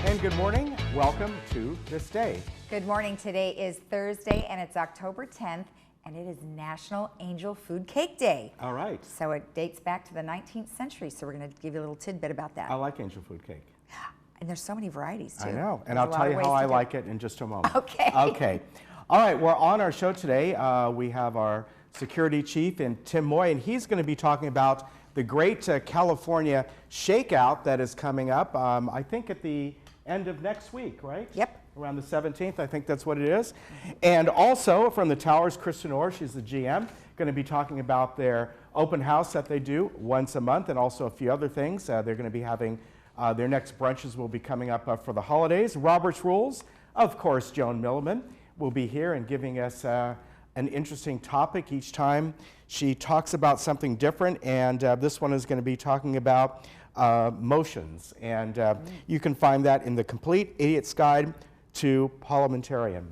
And good morning. Welcome to This Day. Good morning. Today is Thursday and it's October 10th and it is National Angel Food Cake Day. All right. So it dates back to the 19th century. So we're going to give you a little tidbit about that. I like angel food cake. And there's so many varieties too. I know. And There's I'll tell you how I like it in just a moment. Okay. Okay. All right. We're on our show today. We have our security chief and Tim Moy, and he's going to be talking about the great California shakeout that is coming up, I think at the end of next week, right? Yep. Around the 17th, I think that's what it is. And also from the Towers, Kristen Orr, she's the GM, going to be talking about their open house that they do once a month and also a few other things. They're going to be having their next brunches will be coming up for the holidays. Robert's Rules, of course, Joan Milliman will be here and giving us an interesting topic each time. She talks about something different, and this one is going to be talking about motions. And you can find that in the Complete Idiot's Guide to Parliamentarian.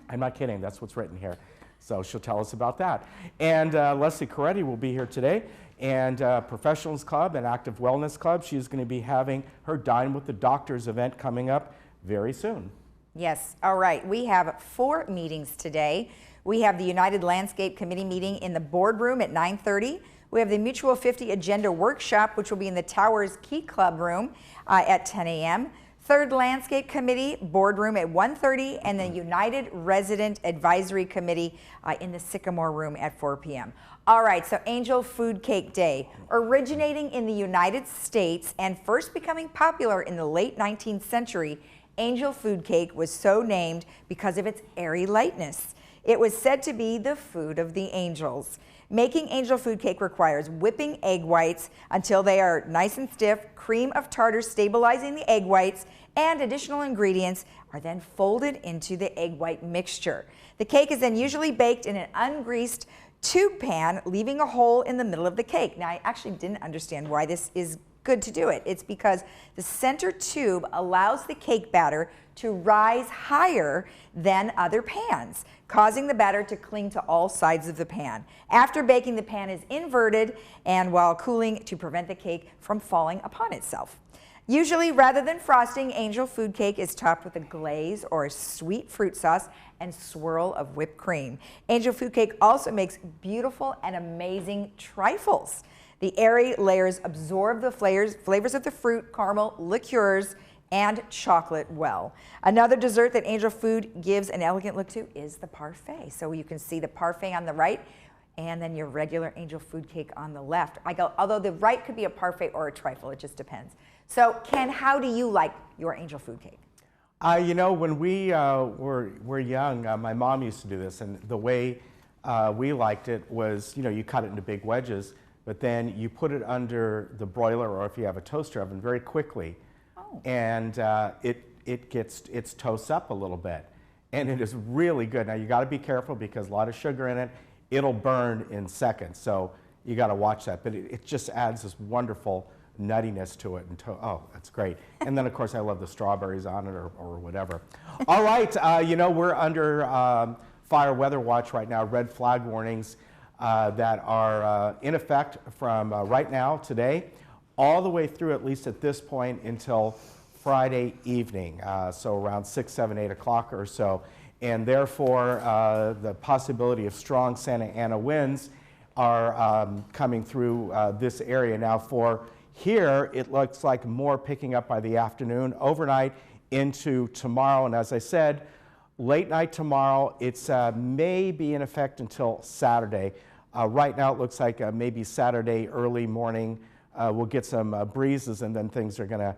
I'm not kidding, that's what's written here. So she'll tell us about that. And Leslie Coretti will be here today. And Professionals Club and Active Wellness Club, she's going to be having her Dine with the Doctors event coming up very soon. Yes. All right. We have 4 meetings today. We have the United Landscape Committee meeting in the boardroom at 9:30. We have the Mutual 50 Agenda Workshop, which will be in the Towers Key Club room at 10 a.m. Third Landscape Committee boardroom at 1:30, and the United Resident Advisory Committee in the Sycamore room at 4 p.m. All right, so Angel Food Cake Day, originating in the United States and first becoming popular in the late 19th century, Angel Food Cake was so named because of its airy lightness. It was said to be the food of the angels. Making angel food cake requires whipping egg whites until they are nice and stiff, cream of tartar stabilizing the egg whites, and additional ingredients are then folded into the egg white mixture. The cake is then usually baked in an ungreased tube pan, leaving a hole in the middle of the cake. Now, I actually didn't understand why this is good to do it. It's because the center tube allows the cake batter to rise higher than other pans, causing the batter to cling to all sides of the pan. After baking, the pan is inverted and while cooling to prevent the cake from falling upon itself. Usually, rather than frosting, angel food cake is topped with a glaze or a sweet fruit sauce and swirl of whipped cream. Angel food cake also makes beautiful and amazing trifles. The airy layers absorb the flavors of the fruit, caramel, liqueurs, and chocolate well. Another dessert that Angel Food gives an elegant look to is the parfait. So you can see the parfait on the right and then your regular Angel Food cake on the left. Although the right could be a parfait or a trifle, it just depends. So Ken, how do you like your Angel Food cake? You know, when we were young, my mom used to do this, and the way we liked it was, you know, you cut it into big wedges, but then you put it under the broiler, or if you have a toaster oven, very quickly. Oh. And it toasts up a little bit. And it is really good. Now, you got to be careful because a lot of sugar in it. It'll burn in seconds. So you got to watch that. But it just adds this wonderful nuttiness to it. Oh, that's great. And then, of course, I love the strawberries on it or whatever. All right. You know, we're under fire weather watch right now, red flag warnings that are in effect from right now, today, all the way through, at least at this point, until Friday evening, so around 6, 7, 8 o'clock or so. And therefore, the possibility of strong Santa Ana winds are coming through this area. Now, for here, it looks like more picking up by the afternoon, overnight into tomorrow. And as I said, late night tomorrow, it's may be in effect until Saturday. Right now, it looks like maybe Saturday early morning, we'll get some breezes, and then things are going to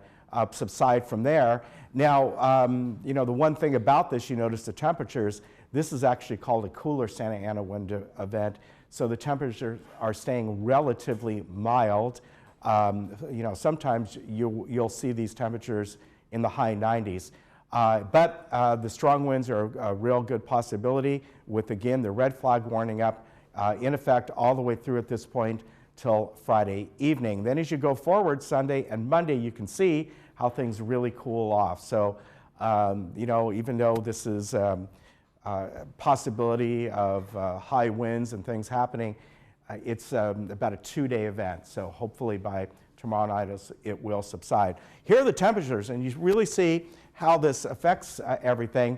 subside from there. Now, you know, the one thing about this, you notice the temperatures, this is actually called a cooler Santa Ana wind event, so the temperatures are staying relatively mild. You know, sometimes you'll see these temperatures in the high 90s. But the strong winds are a real good possibility with, again, the red flag warning up in effect all the way through at this point till Friday evening. Then as you go forward, Sunday and Monday, you can see how things really cool off. So, you know, even though this is possibility of high winds and things happening, It's about a 2-day event, so hopefully by tomorrow night it will subside. Here are the temperatures, and you really see how this affects everything.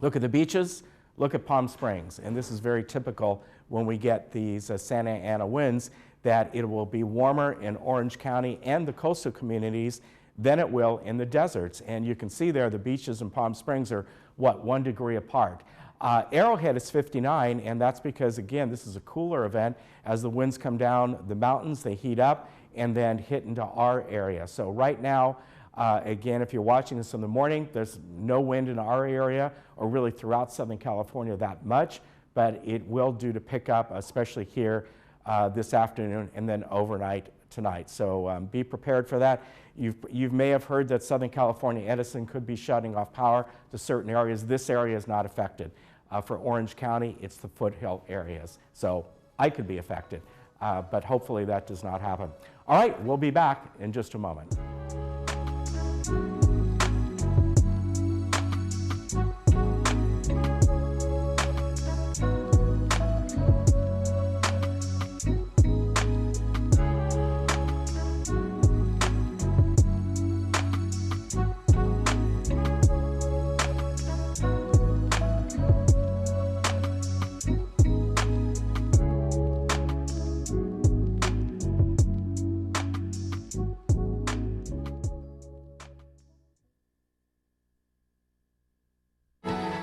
Look at the beaches, look at Palm Springs, and this is very typical when we get these Santa Ana winds, that it will be warmer in Orange County and the coastal communities than it will in the deserts. And you can see there the beaches in Palm Springs are, what, 1 degree apart. Arrowhead is 59, and that's because, again, this is a cooler event. As the winds come down the mountains, they heat up and then hit into our area. So right now, again, if you're watching this in the morning, there's no wind in our area or really throughout Southern California that much, but it will do to pick up, especially here this afternoon and then overnight tonight. So be prepared for that. You may have heard that Southern California Edison could be shutting off power to certain areas. This area is not affected. For Orange County, it's the foothill areas. So I could be affected, but hopefully that does not happen. All right, we'll be back in just a moment.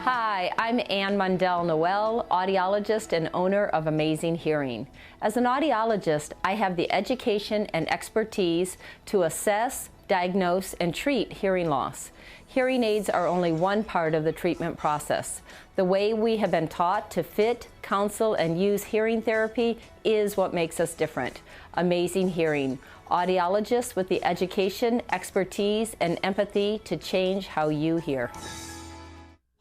Hi, I'm Ann Mundell Noel, audiologist and owner of Amazing Hearing. As an audiologist, I have the education and expertise to assess, diagnose, and treat hearing loss. Hearing aids are only one part of the treatment process. The way we have been taught to fit, counsel, and use hearing therapy is what makes us different. Amazing Hearing, audiologists with the education, expertise, and empathy to change how you hear.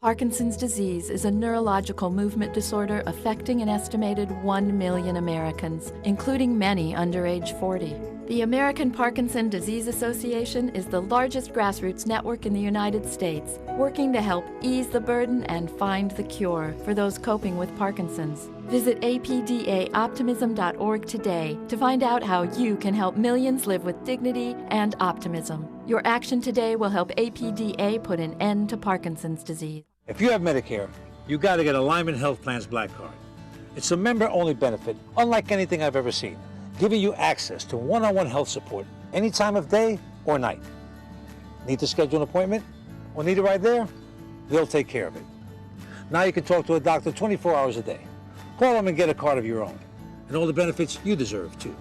Parkinson's disease is a neurological movement disorder affecting an estimated 1 million Americans, including many under age 40. The American Parkinson Disease Association is the largest grassroots network in the United States, working to help ease the burden and find the cure for those coping with Parkinson's. Visit apdaoptimism.org today to find out how you can help millions live with dignity and optimism. Your action today will help APDA put an end to Parkinson's disease. If you have Medicare, you got to get Alignment Health Plan's Black Card. It's a member-only benefit, unlike anything I've ever seen, giving you access to one-on-one health support any time of day or night. Need to schedule an appointment? Or need it right there? They'll take care of it. Now you can talk to a doctor 24 hours a day. Call them and get a card of your own, and all the benefits you deserve, too.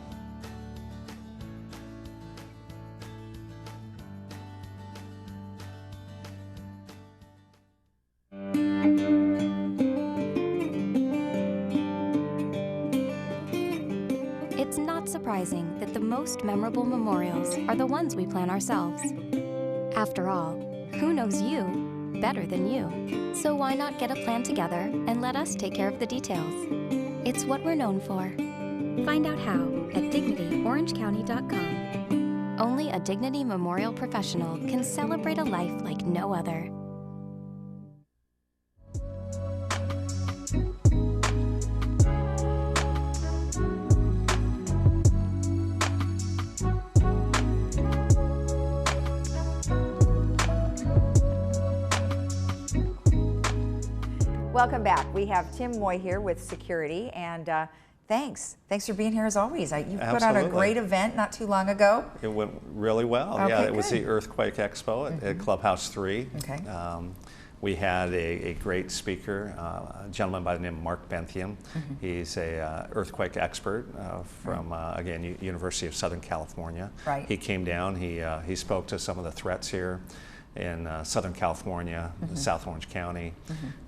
It's not surprising that the most memorable memorials are the ones we plan ourselves. After all, who knows you better than you? So why not get a plan together and let us take care of the details? It's what we're known for. Find out how at DignityOrangeCounty.com. Only a Dignity Memorial professional can celebrate a life like no other. Welcome back. We have Tim Moy here with security, and thanks for being here as always. You put on a great event not too long ago. It went really well. Okay, yeah, it good. was the Earthquake Expo at Clubhouse 3. Okay. We had a great speaker, a gentleman by the name of Mark Benthium. He's a earthquake expert from, again, University of Southern California. Right. He came down, he spoke to some of the threats here in Southern California, South Orange County,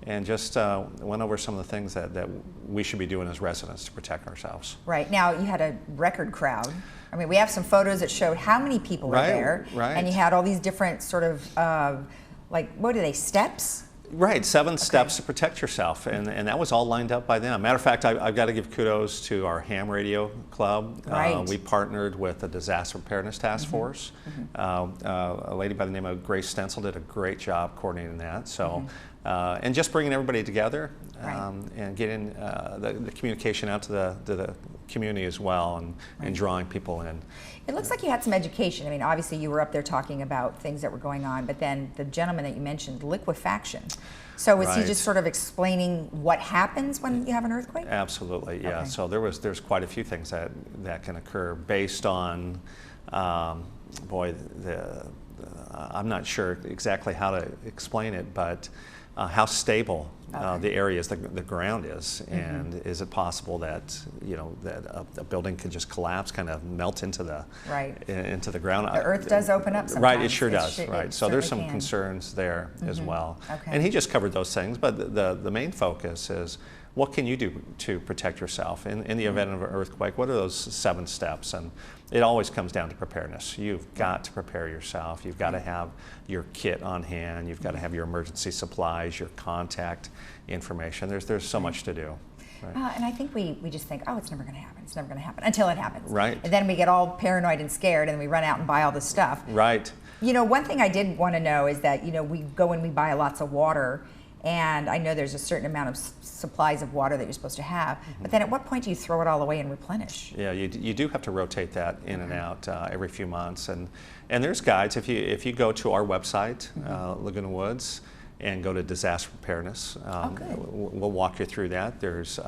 and just went over some of the things that we should be doing as residents to protect ourselves. Right. Now, you had a record crowd. I mean, we have some photos that showed how many people were there. Right. And you had all these different sort of, like, what are they, steps? Right, 7 steps to protect yourself, and that was all lined up by them. Matter of fact, I've got to give kudos to our ham radio club. Right. We partnered with the Disaster Preparedness Task Force. A lady by the name of Grace Stencil did a great job coordinating that. So and just bringing everybody together Right. and getting the communication out to the community as well, and drawing people in. It looks like you had some education. I mean, obviously you were up there talking about things that were going on, but then the gentleman that you mentioned, liquefaction. So was he Right. just sort of explaining what happens when you have an earthquake? Absolutely, yeah. Okay. So there's quite a few things that can occur based on, I'm not sure exactly how to explain it, but how stable the area is, the ground is, and is it possible that that a building could just collapse, kind of melt into the into the ground? The earth does open up sometimes. Right, it sure does. It right, so there's some certainly can. concerns there as well. Okay. And he just covered those things, but the main focus is, what can you do to protect yourself in the event of an earthquake? What are those 7 steps? And it always comes down to preparedness. You've got to prepare yourself. You've got to have your kit on hand. You've got to have your emergency supplies, your contact information. There's so much to do. Right. And I think we just think, oh, it's never going to happen. It's never going to happen until it happens. Right. And then we get all paranoid and scared, and we run out and buy all this stuff. Right. One thing I did want to know is that we go and we buy lots of water. And I know there's a certain amount of supplies of water that you're supposed to have, but then at what point do you throw it all away and replenish? Yeah, you do have to rotate that in and out every few months, and there's guides. If you go to our website, Laguna Woods, and go to disaster preparedness, we'll walk you through that. There's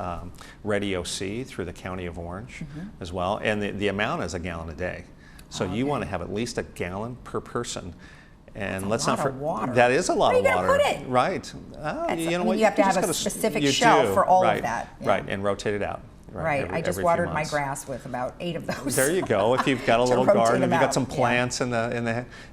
Ready OC through the County of Orange as well, and the amount is a gallon a day. So you want to have at least a gallon per person. And let's not forget, water. That is a lot of water. Where are you going to put it? Right. You have to have a specific shelf for all of that. Yeah. Right, and rotate it out. Right. I just watered my grass with about 8 of those. There you go. If you've got a To little rotate garden, if them you've got out. some plants in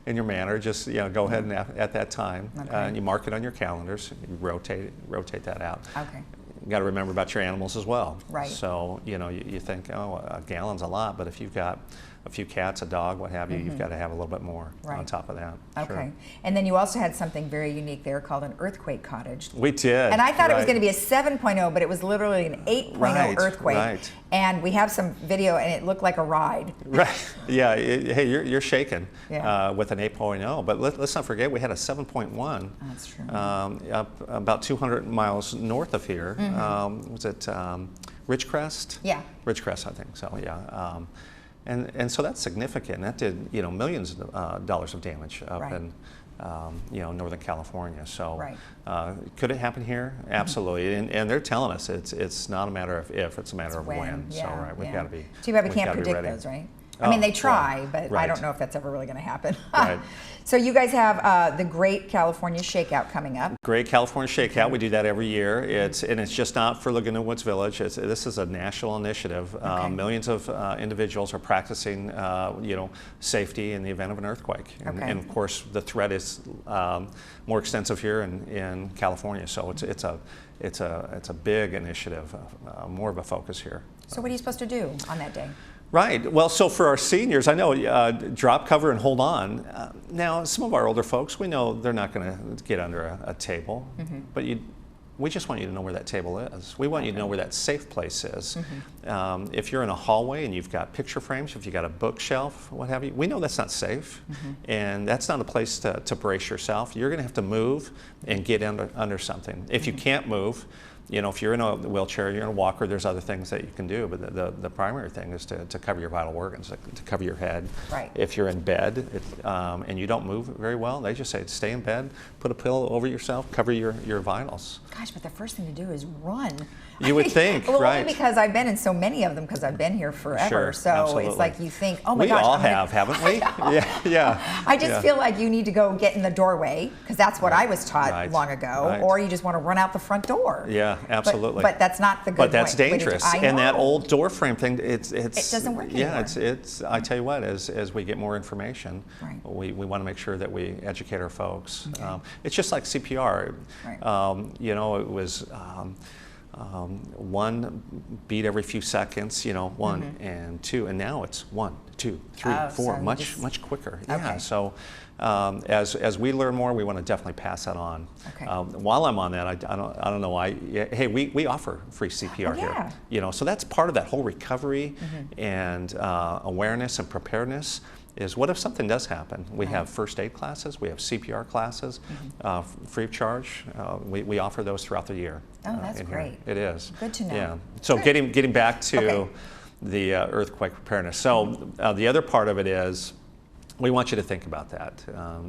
your manor, just go ahead and at that time, and you mark it on your calendars. You rotate that out. Okay. You got to remember about your animals as well. Right. So you think, oh, a gallon's a lot, but if you've got a few cats, a dog, what have you, you've got to have a little bit more on top of that. Okay. Sure. And then you also had something very unique there called an earthquake cottage. We did. And I thought it was going to be a 7.0, but it was literally an 8.0 earthquake. Right. And we have some video, and it looked like a ride. Right. Yeah. Hey, you're shaking with an 8.0, but let's not forget we had a 7.1. That's true. Up about 200 miles north of here. Was it Ridgecrest? Yeah. Ridgecrest, I think. So yeah. And so that's significant. That did millions of dollars of damage up in Northern California. So could it happen here? Absolutely. And they're telling us it's not a matter of if, it's a matter of when. Yeah, so we've got to be. Too bad we can't predict ready. those, right? I mean, they try, but I don't know if that's ever really going to happen. Right. So you guys have the Great California Shakeout coming up. Great California Shakeout. We do that every year. It's just not for Laguna Woods Village. This is a national initiative. Millions of individuals are practicing, safety in the event of an earthquake. And of course, the threat is more extensive here in California. So it's a big initiative, more of a focus here. So what are you supposed to do on that day? Right. Well, so for our seniors, I know drop, cover, and hold on. Now, some of our older folks, we know they're not going to get under a table, but we just want you to know where that table is. We want you to know where that safe place is. If you're in a hallway and you've got picture frames, if you've got a bookshelf, what have you, we know that's not safe, and that's not a place to brace yourself. You're going to have to move and get under something. If you can't move, if you're in a wheelchair, you're in a walker, there's other things that you can do, but the primary thing is to cover your vital organs, to cover your head. Right. If you're in bed and you don't move very well, they just say stay in bed, put a pillow over yourself, cover your vitals. Gosh, but the first thing to do is run. You would think, well, right? Only because I've been in so many of them because I've been here forever. Sure, so absolutely. It's like you think, oh my we gosh. We all have, haven't we? Yeah. I just feel like you need to go get in the doorway because that's what I was taught long ago, or you just want to run out the front door. Yeah, absolutely. But that's not the good But that's point. dangerous. And that old door frame thing, it doesn't work anymore. Yeah, it's. I tell you what, as we get more information, we want to make sure that we educate our folks. Okay. It's just like CPR. Right. It was. One beat every few seconds, one and two, and now it's 1, 2, 3, 4, much quicker. Okay. Yeah. So as we learn more, we want to definitely pass that on. Okay. While I'm on that, I don't know. Hey, we offer free CPR here. So that's part of that whole recovery and awareness and preparedness. is what if something does happen? We have first aid classes, we have CPR classes, free of charge. We offer those throughout the year. Oh, that's in great. Here. It is. Good to know. Yeah. So getting back to the earthquake preparedness. So the other part of it is, we want you to think about that.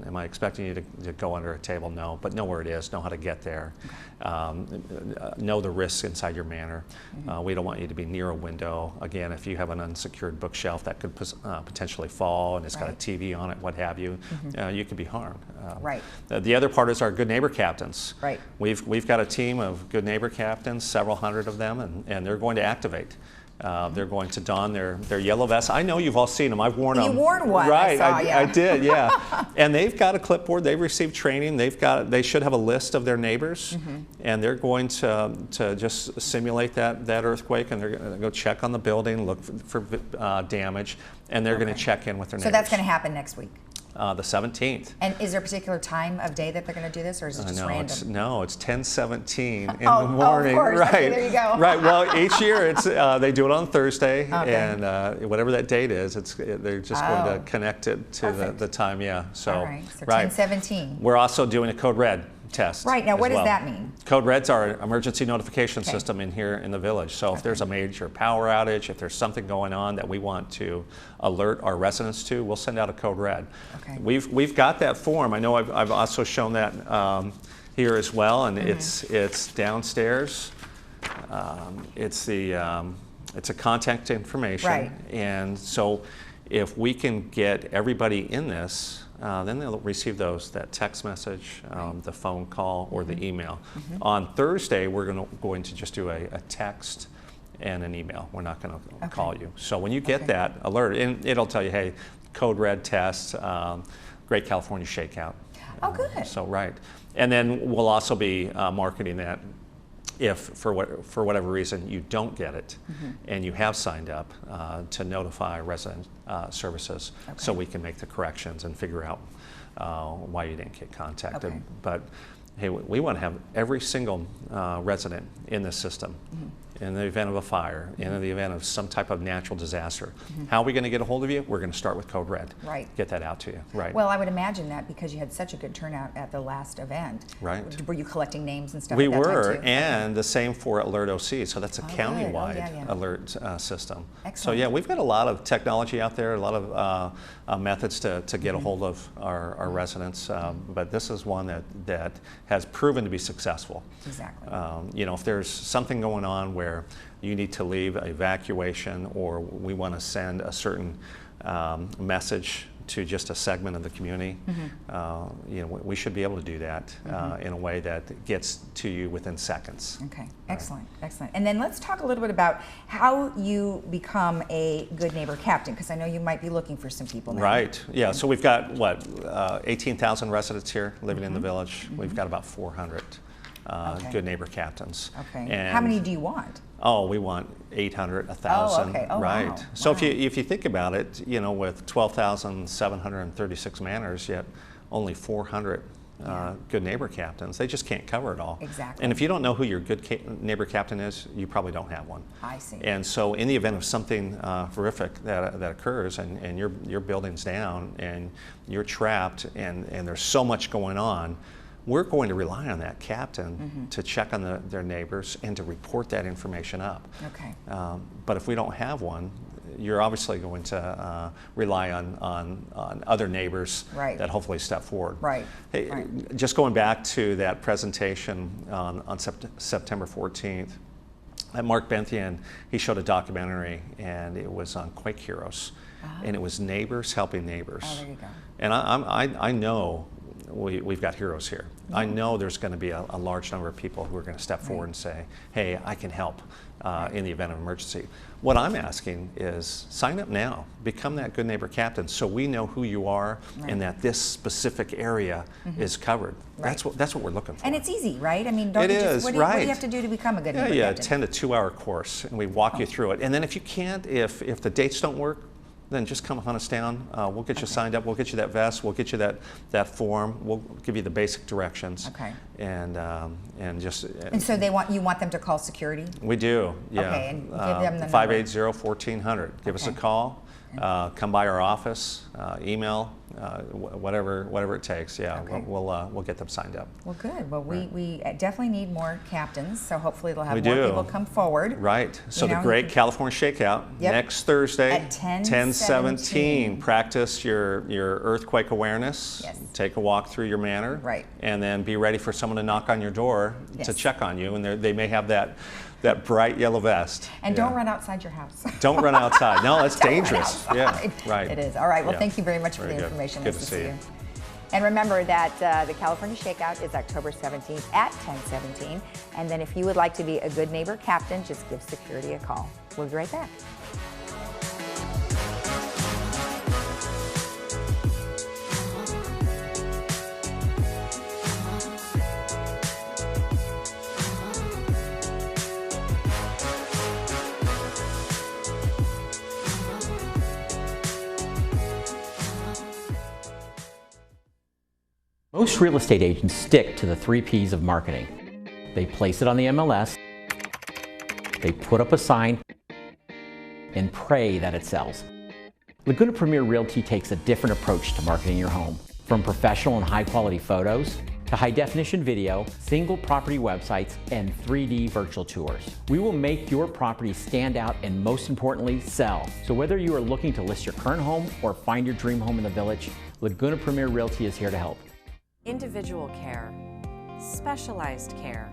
Am I expecting you to go under a table? No, but know where it is, know how to get there, know the risks inside your manor. We don't want you to be near a window. Again, if you have an unsecured bookshelf that could potentially fall and it's got a TV on it, what have you, you could be harmed. The other part is our good neighbor captains. We've got a team of good neighbor captains, several hundred of them, and they're going to activate. They're going to don their yellow vests. I know you've all seen them. I've worn them. You wore one. Right, I did, yeah. And they've got a clipboard. They've received training. They should have a list of their neighbors, and they're going to just simulate that earthquake, and they're going to go check on the building, look for damage, and they're going to check in with their neighbors. So that's going to happen next week. The 17th. And is there a particular time of day that they're going to do this, or is it just random? No, it's 10:17 in the morning. Of course. Right. Okay, there you go. Right. Well, each year it's they do it on Thursday, and whatever that date is, they're just going to connect it to the time. Yeah. So. All right. So 10:17. We're also doing a Code Red test. Right. Now, what does that mean? Code Red's our emergency notification system in here in the village. So if there's a major power outage, if there's something going on that we want to alert our residents to, we'll send out a Code Red. Okay. We've got that form. I know I've also shown that here as well, and it's downstairs. It's a contact information. Right. And so if we can get everybody in this, then they'll receive that text message, the phone call, or the email. On Thursday, we're going to just do a text and an email. We're not going to call you. So when you get that alert, and it'll tell you, hey, Code Red test, Great California Shakeout. Oh, good. So right. And then we'll also be marketing that if for whatever reason you don't get it and you have signed up to notify resident services so we can make the corrections and figure out why you didn't get contacted. But hey, we want to have every single resident in this system in the event of a fire, in the event of some type of natural disaster. How are we going to get a hold of you? We're going to start with Code Red. Right. Get that out to you. Right. Well, I would imagine that because you had such a good turnout at the last event. Right. Were you collecting names and stuff We at that were, time too? and the same for Alert OC. So that's a countywide alert system. Excellent. So yeah, we've got a lot of technology out there, a lot of methods to get a hold of our residents. But this is one that has proven to be successful. Exactly. You know, if there's something going on where you need to leave evacuation, or we want to send a certain message to just a segment of the community, you know, we should be able to do that in a way that gets to you within seconds. Okay, excellent, excellent. And then let's talk a little bit about how you become a good neighbor captain, because I know you might be looking for some people now. Right, yeah, so we've got, 18,000 residents here living in the village. We've got about 400 good neighbor captains. Okay, and how many do you want? Oh, we want 800, 1,000. Oh, okay. Oh, right. Wow. So wow. if you think about it, you know, with 12,736 manors, yet only 400 good neighbor captains, they just can't cover it all. Exactly. And if you don't know who your good neighbor captain is, you probably don't have one. I see. And so in the event of something horrific that occurs, and your building's down and you're trapped, and there's so much going on, we're going to rely on that captain to check on their neighbors and to report that information up. Okay. But if we don't have one, you're obviously going to rely on other neighbors that hopefully step forward. Right. Hey, just going back to that presentation on September 14th, Mark Benthian, he showed a documentary, and it was on quake heroes, and it was neighbors helping neighbors. Oh, there you go. And I know we've got heroes here. I know there's going to be a large number of people who are going to step forward and say, hey, I can help in the event of emergency. What I'm asking is sign up now, become that good neighbor captain, so we know who you are and that this specific area is covered. That's what we're looking for. And it's easy, right? I mean, what do you have to do to become a good neighbor captain? 10 to 2 hour course, and we walk you through it. And then if you can't, if the dates don't work, then just come hunt us down. We'll get you signed up. We'll get you that vest. We'll get you that form. We'll give you the basic directions. Okay. And just. And so you want them to call security? We do. Yeah. Okay. And give them the 580-1400. Give us a call. come by our office, email, whatever it takes. Yeah, Okay. we'll get them signed up. Well, good. Well, we definitely need more captains, so hopefully they'll have We more do. people come forward. Right. So You the know, Great you could- California Shakeout Yep. next Thursday At 10:17. 10:17. Practice your earthquake awareness. Yes. Take a walk through your manor. Right. And then be ready for someone to knock on your door to Yes. check on you, and they may have that bright yellow vest. And Yeah. don't run outside your house. Don't run outside. No, that's Don't run dangerous. outside. Yeah, right. It is. All right. Well, Yeah. thank you very much for Very the good. information. Good Nice to see you. And remember that the California Shakeout is October 17th at 10:17. And then if you would like to be a good neighbor captain, just give security a call. We'll be right back. Most real estate agents stick to the 3 Ps of marketing. They place it on the MLS, they put up a sign, and pray that it sells. Laguna Premier Realty takes a different approach to marketing your home. From professional and high-quality photos, to high-definition video, single property websites, and 3D virtual tours. We will make your property stand out and, most importantly, sell. So whether you are looking to list your current home or find your dream home in the Village, Laguna Premier Realty is here to help. Individual care, specialized care.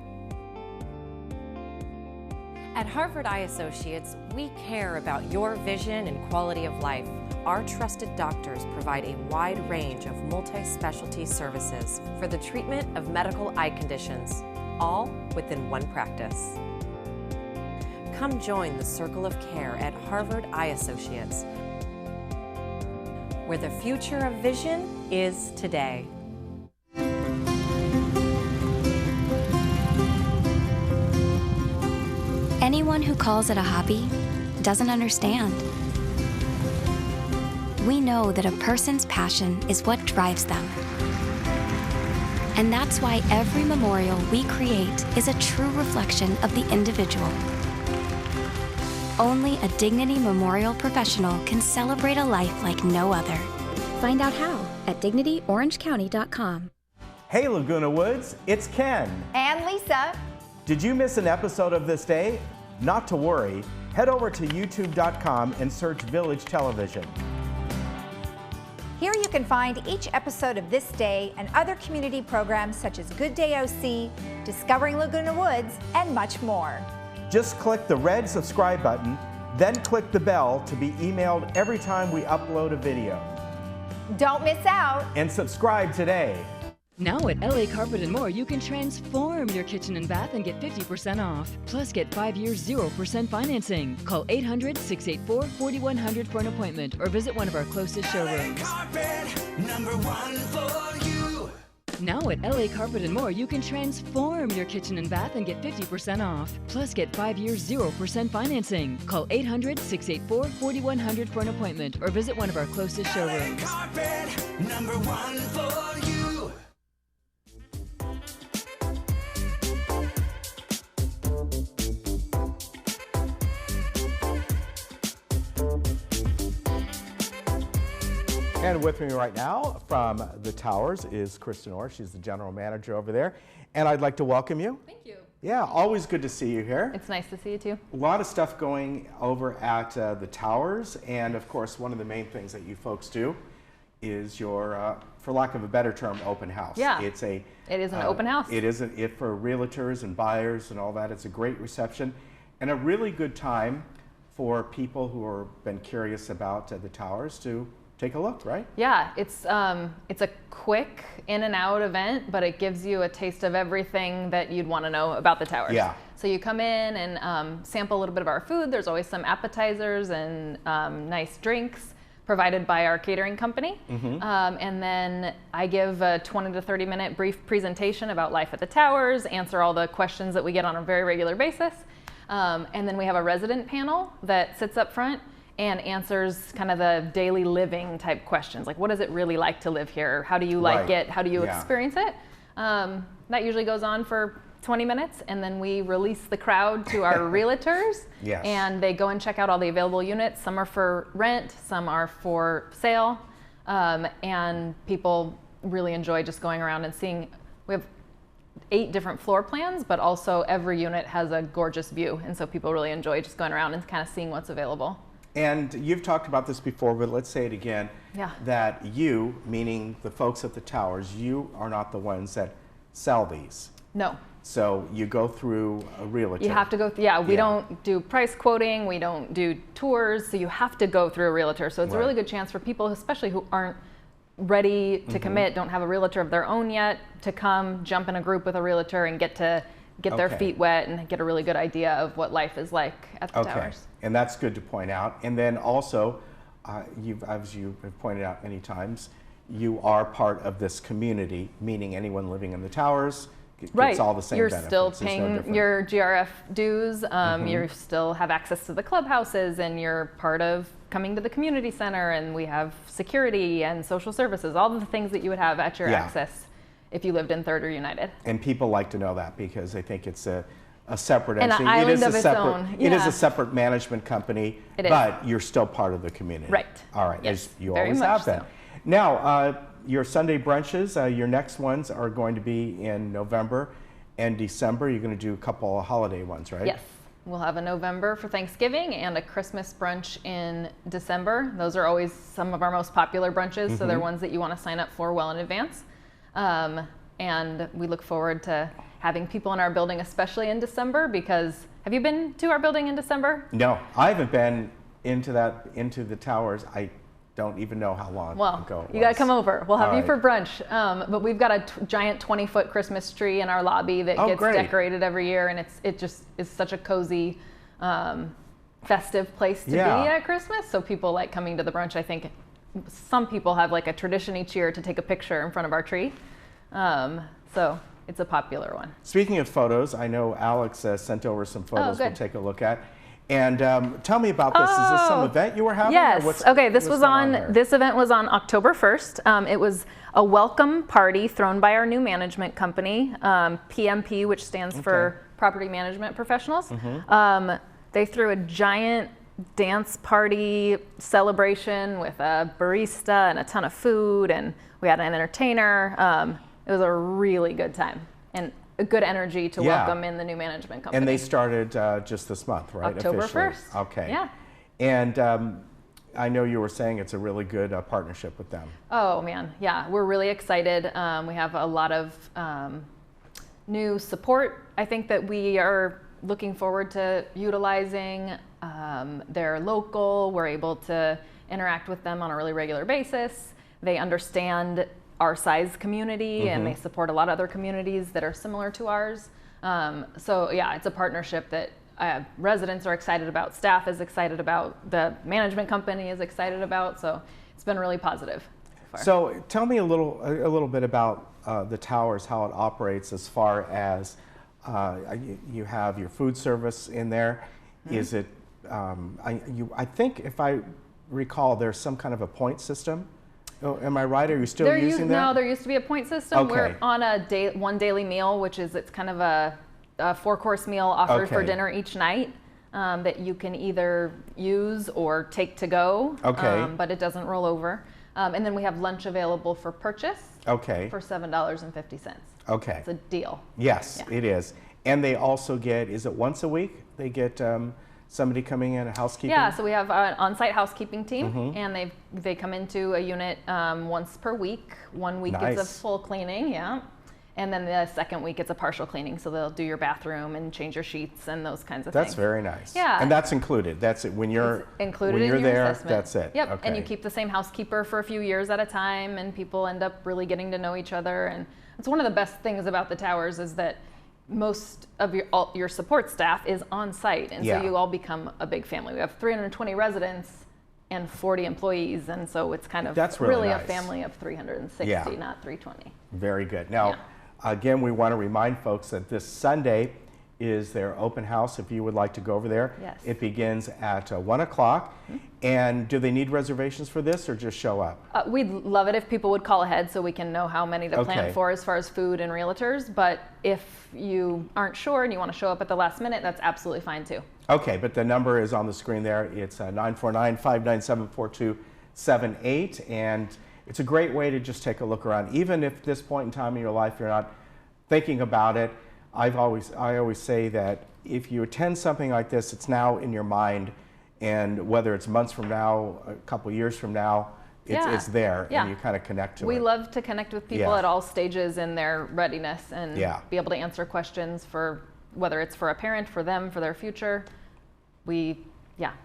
At Harvard Eye Associates, we care about your vision and quality of life. Our trusted doctors provide a wide range of multi-specialty services for the treatment of medical eye conditions, all within one practice. Come join the Circle of Care at Harvard Eye Associates, where the future of vision is today. Anyone who calls it a hobby doesn't understand. We know that a person's passion is what drives them. And that's why every memorial we create is a true reflection of the individual. Only a Dignity Memorial professional can celebrate a life like no other. Find out how at dignityorangecounty.com. Hey Laguna Woods, it's Ken. And Lisa. Did you miss an episode of This Day? Not to worry. Head over to youtube.com and search Village Television. Here you can find each episode of This Day and other community programs such as Good Day OC, Discovering Laguna Woods, and much more. Just click the red subscribe button, then click the bell to be emailed every time we upload a video. Don't miss out. And subscribe today. Now at LA Carpet & More, you can transform your kitchen and bath and get 50% off. Plus, get 5 years 0% financing. Call 800-684-4100 for an appointment or visit one of our closest showrooms. #1 for you. Now at LA Carpet & More, you can transform your kitchen and bath and get 50% off. Plus, get 5 years 0% financing. Call 800-684-4100 for an appointment or visit one of our closest showrooms. Carpet, #1 for you. And with me right now from the Towers is Kristen Orr. She's the general manager over there. And I'd like to welcome you. Thank you. Yeah, always good to see you here. It's nice to see you too. A lot of stuff going over at the Towers. And of course, one of the main things that you folks do is your, for lack of a better term, open house. Yeah. It is an open house. It isn't it for realtors and buyers and all that. It's a great reception and a really good time for people who have been curious about the Towers to take a look, right? Yeah, it's a quick in and out event, but it gives you a taste of everything that you'd want to know about the Towers. Yeah. So you come in and sample a little bit of our food. There's always some appetizers and nice drinks provided by our catering company. Mm-hmm. And then I give a 20 to 30 minute brief presentation about life at the Towers, answer all the questions that we get on a very regular basis. And then we have a resident panel that sits up front and answers kind of the daily living type questions, like what is it really like to live here? How do you like Right. it? How do you Yeah. experience it? That usually goes on for 20 minutes, and then we release the crowd to our realtors. Yes. And they go and check out all the available units. Some are for rent, some are for sale, and people really enjoy just going around and seeing. We have 8 different floor plans, but also every unit has a gorgeous view, and so people really enjoy just going around and kind of seeing what's available. And you've talked about this before, but let's say it again. Yeah. That you, meaning the folks at the towers, you are not the ones that sell these. No. So you go through a realtor. You have to go, we don't do price quoting, we don't do tours, so you have to go through a realtor. So it's a really good chance for people, especially who aren't ready to commit, don't have a realtor of their own yet, to come jump in a group with a realtor and get their feet wet and get a really good idea of what life is like at the towers. And that's good to point out. And then also, as you have pointed out many times, you are part of this community, meaning anyone living in the towers gets all the same You're benefits. still It's no paying different. your GRF dues, you still have access to the clubhouses, and you're part of coming to the community center, and we have security and social services, all the things that you would have at your access if you lived in Third or United. And people like to know that because they think it's a separate An entity. island It is of a its separate, own. It is Yeah. a separate management company, It is. but you're still part of the community. Right. All right, Yes, as you very always much have been. so. Now, your Sunday brunches, your next ones are going to be in November and December. You're going to do a couple of holiday ones, right? Yes. We'll have a November for Thanksgiving and a Christmas brunch in December. Those are always some of our most popular brunches, so they're ones that you want to sign up for well in advance. And we look forward to having people in our building, especially in December, because have you been to our building in December? No, I haven't been into the towers. I don't even know how long ago it you got to was. come over. We'll have All you for right. brunch. But we've got a giant 20-foot Christmas tree in our lobby that gets great. decorated every year, and it just is such a cozy, festive place to be at Christmas. So people like coming to the brunch. I think some people have like a tradition each year to take a picture in front of our tree. So it's a popular one. Speaking of photos, I know Alex sent over some photos we'll good. take a look at. And tell me about this. Is this some event you were having? Yes. Or what's Okay. This what's was going on. there? This event was on October 1st. It was a welcome party thrown by our new management company, PMP, which stands for Property Management Professionals. They threw a giant dance party celebration with a barista and a ton of food, and we had an entertainer. It was a really good time and a good energy to welcome in the new management company. And they started just this month, right? October Officially. 1st. Okay. Yeah. And I know you were saying it's a really good partnership with them. Oh man, yeah, we're really excited. We have a lot of new support. I think that we are looking forward to utilizing. They're local. We're able to interact with them on a really regular basis. They understand our size community, and they support a lot of other communities that are similar to ours. So yeah, it's a partnership that residents are excited about, staff is excited about, the management company is excited about. So it's been really positive so far. So tell me a little bit about the towers, how it operates as far as you have your food service in there. Is it? I think if I recall, there's some kind of a point system. Oh, am I right? Are you still using that? No, there used to be a point system. Okay. We're on a one daily meal, which is it's kind of a 4-course meal offered for dinner each night that you can either use or take to go. Okay. But it doesn't roll over. And then we have lunch available for purchase. Okay. For $7.50. Okay. It's a deal. Yes, Yeah. it is. And they also get, is it once a week? They get somebody coming in, a housekeeping? Yeah, so we have an on-site housekeeping team, and they come into a unit once per week. 1 week is a full cleaning, and then the second week it's a partial cleaning. So they'll do your bathroom and change your sheets and those kinds of things. That's very nice. Yeah, and that's included. That's it. When you're included when in you're your there, assessment. that's it. Yep, Okay. and you keep the same housekeeper for a few years at a time, and people end up really getting to know each other. And it's one of the best things about the towers is that most of your support staff is on site, and so you all become a big family. We have 320 residents and 40 employees, and so it's kind of really nice. a family of 360, not 320. Very good. Now, again, we want to remind folks that this Sunday is their open house if you would like to go over there. Yes. It begins at 1 o'clock. And do they need reservations for this or just show up? We'd love it if people would call ahead so we can know how many to plan Okay. for as far as food and realtors. But if you aren't sure and you want to show up at the last minute, that's absolutely fine too. Okay, but the number is on the screen there. It's 949-597-4278, and it's a great way to just take a look around. Even if at this point in time in your life you're not thinking about it, I always say that if you attend something like this, it's now in your mind, and whether it's months from now, a couple years from now, it's there, and you kind of connect to it. We love to connect with people Yeah. at all stages in their readiness and Yeah. be able to answer questions for whether it's for a parent, for them, for their future. We're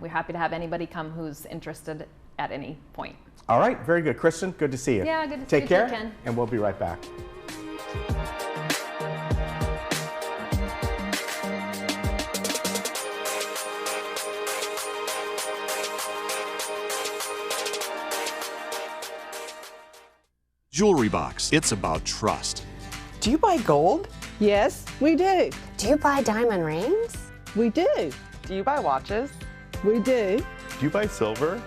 happy to have anybody come who's interested at any point. All right, very good. Kristen, good to see you. Yeah, good to see Take you care, too, Ken. and we'll be right back. Jewelry Box. It's about trust. Do you buy gold? Yes, we do. Do you buy diamond rings? We do. Do you buy watches? We do. Do you buy silver?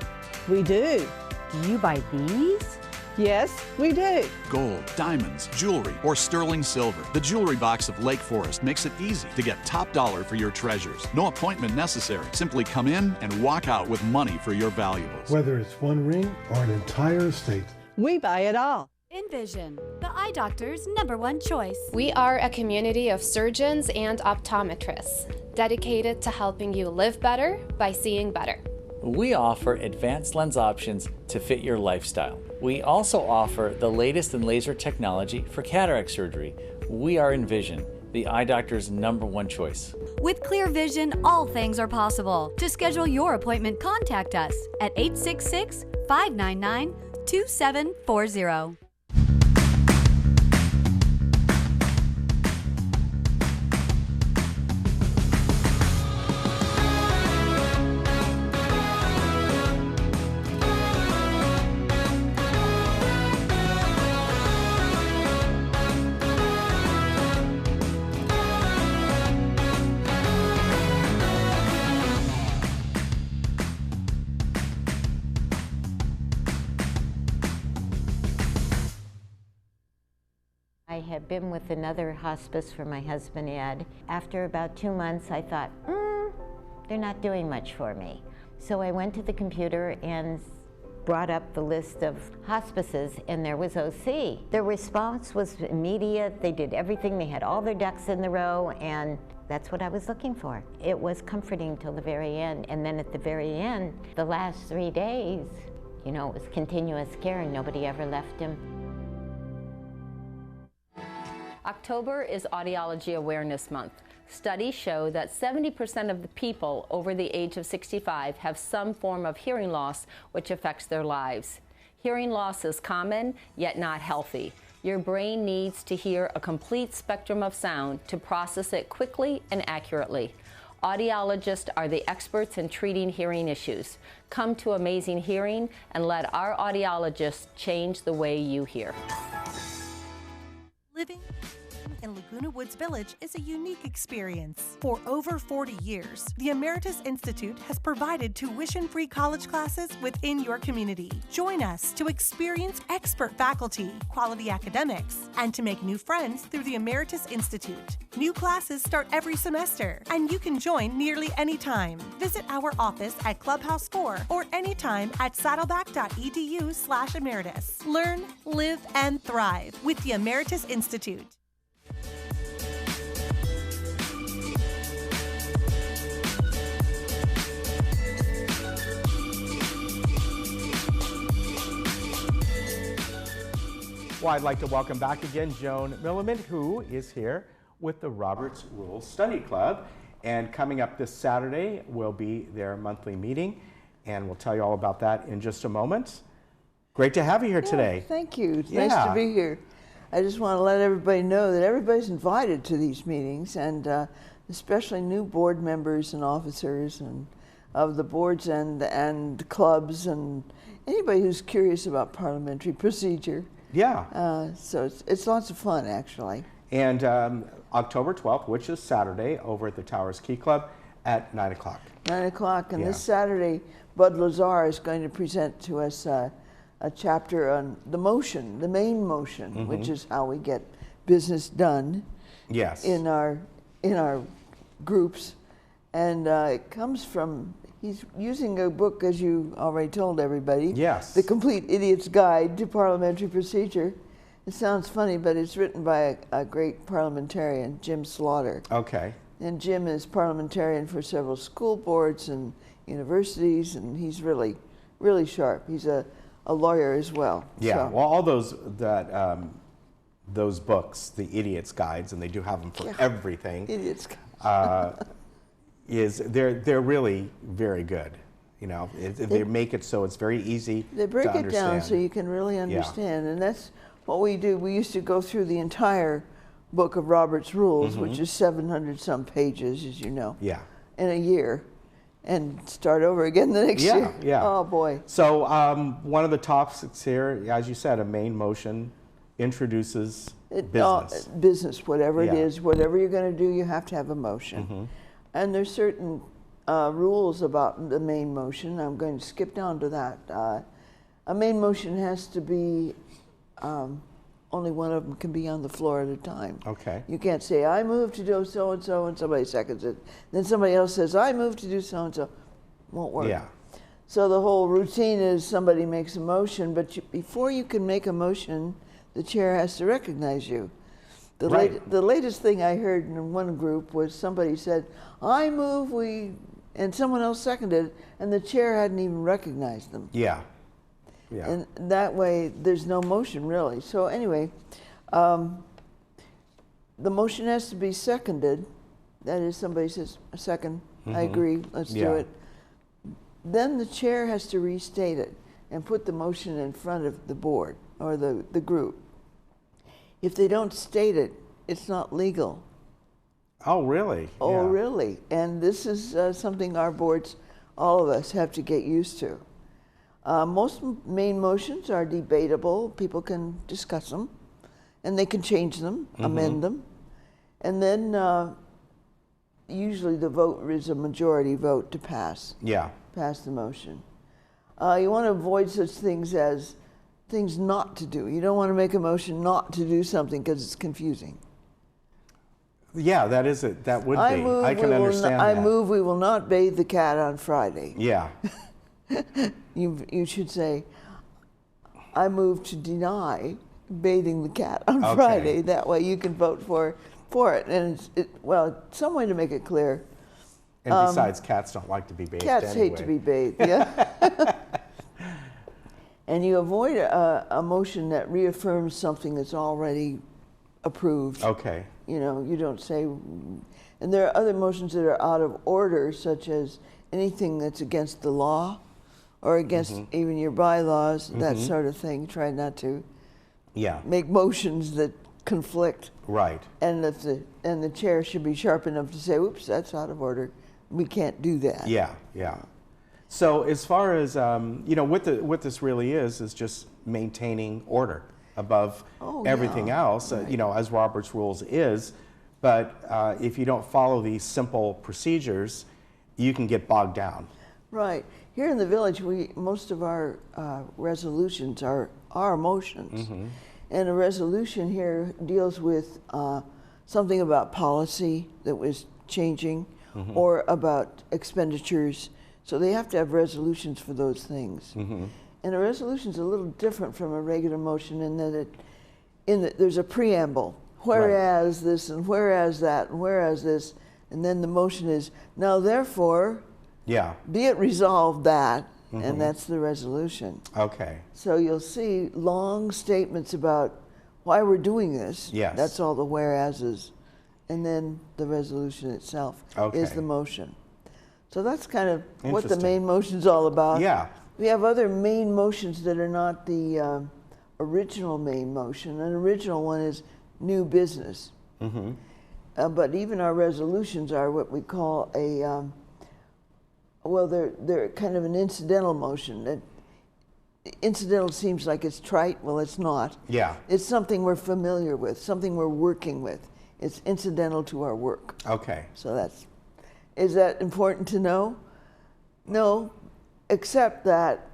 We do. Do you buy these? Yes, we do. Gold, diamonds, jewelry, or sterling silver. The Jewelry Box of Lake Forest makes it easy to get top dollar for your treasures. No appointment necessary. Simply come in and walk out with money for your valuables. Whether it's one ring or an entire estate, we buy it all. Envision, the eye doctor's #1 choice. We are a community of surgeons and optometrists dedicated to helping you live better by seeing better. We offer advanced lens options to fit your lifestyle. We also offer the latest in laser technology for cataract surgery. We are Envision, the eye doctor's #1 choice. With clear vision, all things are possible. To schedule your appointment, contact us at 866-599-2740. I had been with another hospice for my husband, Ed. After about 2 months, I thought, they're not doing much for me. So I went to the computer and brought up the list of hospices, and there was OC. Their response was immediate. They did everything. They had all their ducks in the row, and that's what I was looking for. It was comforting till the very end. And then at the very end, the last 3 days, it was continuous care, and nobody ever left him. October is Audiology Awareness Month. Studies show that 70% of the people over the age of 65 have some form of hearing loss which affects their lives. Hearing loss is common, yet not healthy. Your brain needs to hear a complete spectrum of sound to process it quickly and accurately. Audiologists are the experts in treating hearing issues. Come to Amazing Hearing and let our audiologists change the way you hear. Living in Laguna Woods Village is a unique experience. For over 40 years, the Emeritus Institute has provided tuition-free college classes within your community. Join us to experience expert faculty, quality academics, and to make new friends through the Emeritus Institute. New classes start every semester, and you can join nearly any time. Visit our office at Clubhouse 4 or anytime at saddleback.edu/emeritus. Learn, live, and thrive with the Emeritus Institute. Well, I'd like to welcome back again Joan Milliman, who is here with the Roberts Rules Study Club. And coming up this Saturday will be their monthly meeting, and we'll tell you all about that in just a moment. Great to have you here today. Thank you. It's nice to be here. I just want to let everybody know that everybody's invited to these meetings, and especially new board members and officers and of the boards and clubs and anybody who's curious about parliamentary procedure. Yeah. So it's lots of fun, actually. And October 12th, which is Saturday, over at the Towers Key Club at 9 o'clock. 9 o'clock, and Yeah. this Saturday, Bud Lazar is going to present to us a chapter on the motion, the main motion, which is how we get business done. Yes. In our groups, and it comes from. He's using a book, as you already told everybody. Yes. The Complete Idiot's Guide to Parliamentary Procedure. It sounds funny, but it's written by a great parliamentarian, Jim Slaughter. Okay. And Jim is parliamentarian for several school boards and universities, and he's really, really sharp. He's a lawyer as well. Yeah. So. Well, all those books, the Idiot's Guides, and they do have them for everything. Idiot's Guides. They're really very good. You know, they make it so it's very easy. They break to it down understand. so you can really understand, and that's what we do. We used to go through the entire book of Robert's Rules, which is 700 some pages, as you know, in a year, and start over again the next year. Yeah. Oh boy. So one of the topics here, as you said, a main motion introduces business. Business, whatever it is, whatever you're going to do, you have to have a motion. And there's certain rules about the main motion. I'm going to skip down to that. A main motion has to be, only one of them can be on the floor at a time. Okay. You can't say, I move to do so-and-so, and somebody seconds it. Then somebody else says, I move to do so-and-so. Won't work. Yeah. So the whole routine is somebody makes a motion, but before you can make a motion, the chair has to recognize you. The latest thing I heard in one group was somebody said, I move and someone else seconded, and the chair hadn't even recognized them. Yeah. And that way, there's no motion, really. So anyway, the motion has to be seconded. That is, somebody says, a second, I agree, let's do it. Then the chair has to restate it and put the motion in front of the board or the group. If they don't state it, it's not legal. Oh, really? Oh, really? And this is something our boards, all of us, have to get used to. Most main motions are debatable. People can discuss them, and they can change them, amend them. And then usually the vote is a majority vote to pass. Yeah. Pass the motion. You want to avoid such things as things not to do. You don't want to make a motion not to do something because it's confusing. Yeah, that is it. That would be. I can understand that. I move we will not bathe the cat on Friday. Yeah. You should say, I move to deny bathing the cat on Friday. That way you can vote for it. And it's some way to make it clear. And besides, cats don't like to be bathed Cats hate to be bathed, yeah. And you avoid a motion that reaffirms something that's already approved. Okay. You know, you don't say, and there are other motions that are out of order, such as anything that's against the law or against even your bylaws, that sort of thing. Try not to make motions that conflict. Right. And the chair should be sharp enough to say, oops, that's out of order. We can't do that. Yeah, yeah. So as far as, what this really is just maintaining order above everything else, as Robert's Rules is. But if you don't follow these simple procedures, you can get bogged down. Right. Here in the village, most of our resolutions are motions. And a resolution here deals with something about policy that was changing or about expenditures. So they have to have resolutions for those things. And a resolution is a little different from a regular motion in that there's a preamble. Whereas this and whereas that and whereas this, and then the motion is, now therefore, be it resolved that, and that's the resolution. Okay. So you'll see long statements about why we're doing this. Yes. That's all the whereases. And then the resolution itself is the motion. So that's kind of what the main motion's all about. Yeah. We have other main motions that are not the original main motion. An original one is new business. But even our resolutions are what we call they're kind of an incidental motion. That incidental seems like it's trite. Well, it's not. Yeah. It's something we're familiar with, something we're working with. It's incidental to our work. Okay. So is that important to know? No, except that